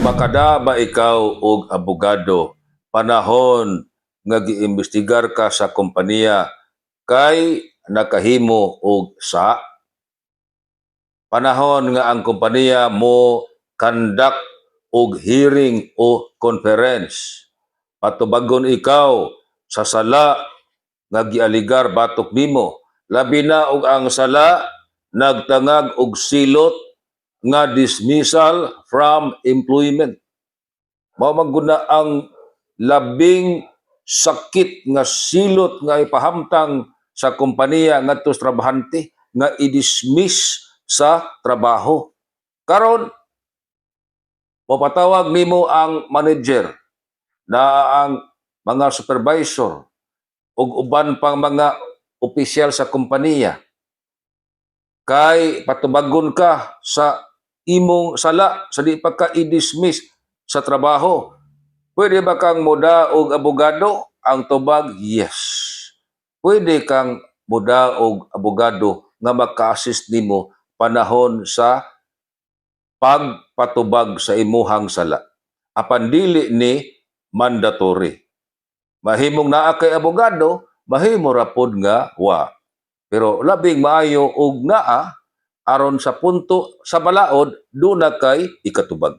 Makada ba ikaw og abogado panahon nga giimbestigar ka sa kompanya kay nakahimo og sa panahon nga ang kompanya mo conduct og hearing o conference patubagon ikaw sa sala nga gialigar batok nimo, labi na og ang sala nagtangag og silot nga dismissal from employment. Mao maguna ang labing sakit nga silot nga ipahamtang sa kompanya ngadto sa trabahante nga i-dismiss sa trabaho. Karon mapatawag nimo ang manager na ang mga supervisor ug uban pang mga opisyal sa kompanya kay patubagon ka sa imong sala sa di pa ka i-dismiss sa trabaho. Pwede ba kang muda og abogado? Ang tubag, yes. Pwede kang muda og abogado nga maka-assist nimo panahon sa pagpatubag sa imuhang sala. Apan dili ni mandatory. Mahimong naa kay abogado, mahimo ra pod nga wa. Pero labing maayo og naa aron sa punto sa balaod do na kay ikatubag.